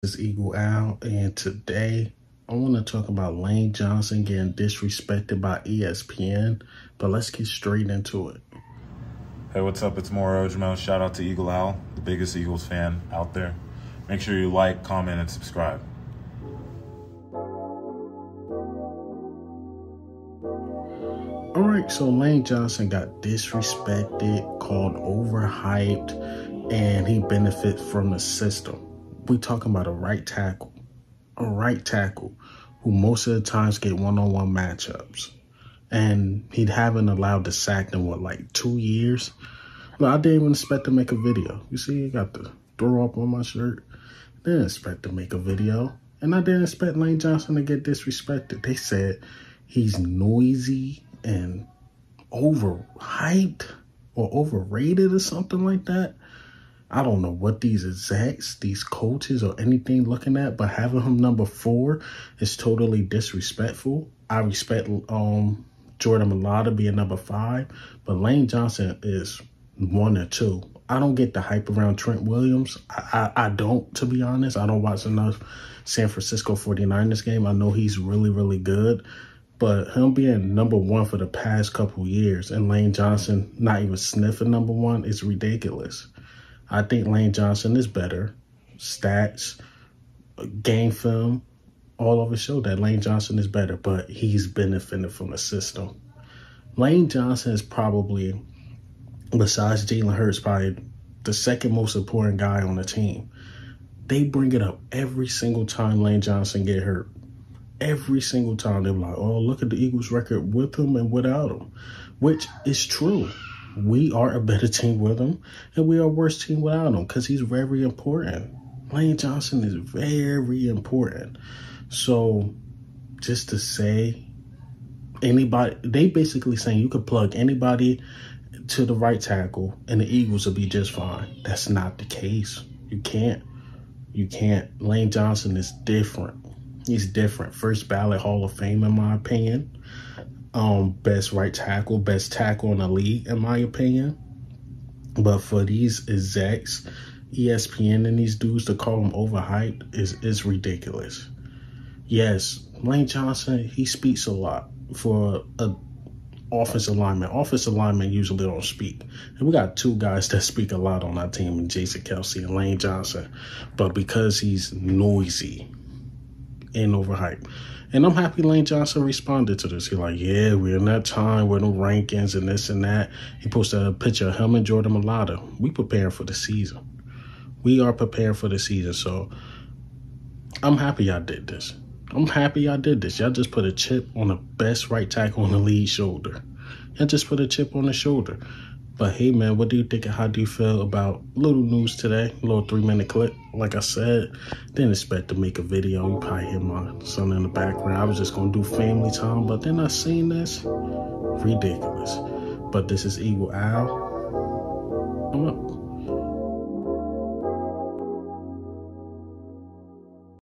This is Eagle Al, and today I want to talk about Lane Johnson getting disrespected by ESPN, but let's get straight into it. Hey, what's up? It's Mauro Jamel. Shout out to Eagle Al, the biggest Eagles fan out there. Make sure you like, comment, and subscribe. All right, so Lane Johnson got disrespected, called overhyped, and he benefits from the system. We talking about a right tackle who most of the times get one-on-one matchups. And he haven't allowed the sack in, like 2 years? But I didn't even expect to make a video. You see, I got the throw up on my shirt. Didn't expect to make a video. And I didn't expect Lane Johnson to get disrespected. They said he's noisy and overhyped or overrated or something like that. I don't know what these execs, these coaches or anything looking at, but having him number 4 is totally disrespectful. I respect Jordan Mailata being number 5, but Lane Johnson is 1 or 2. I don't get the hype around Trent Williams. I don't, to be honest. I don't watch enough San Francisco 49ers game. I know he's really, really good. But him being number 1 for the past couple years and Lane Johnson not even sniffing number 1 is ridiculous. I think Lane Johnson is better. Stats, game film, all of it show that Lane Johnson is better, but he's benefiting from the system. Lane Johnson is probably, besides Jalen Hurts, probably the second most important guy on the team. They bring it up every single time Lane Johnson get hurt. Every single time they're like, oh, look at the Eagles record with him and without him, which is true. We are a better team with him, and we are a worse team without him because he's very important. Lane Johnson is very important. So just to say anybody, they basically saying you could plug anybody to the right tackle and the Eagles will be just fine. That's not the case. You can't. Lane Johnson is different. He's different. First ballot Hall of Fame, in my opinion. Best right tackle, best tackle in the league, in my opinion. But for these execs, ESPN and these dudes to call him overhyped is ridiculous. Yes, Lane Johnson, he speaks a lot for a offensive lineman. Offensive linemen usually don't speak. And we got 2 guys that speak a lot on our team, and Jason Kelsey and Lane Johnson. But because he's noisy and overhyped. And I'm happy Lane Johnson responded to this. He's like, yeah, we're in that time with no rankings and this and that. He posted a picture of him and Jordan Mailata. We preparing for the season. We are preparing for the season. So I'm happy y'all did this. Y'all just put a chip on the best right tackle on the league shoulder. Y'all just put a chip on the shoulder. But hey, man, what do you think and how do you feel about little news today? A little 3-minute clip. Like I said, didn't expect to make a video. You probably hear my son in the background. I was just going to do family time, but then I seen this. Ridiculous. But this is Eagle Al. I'm up.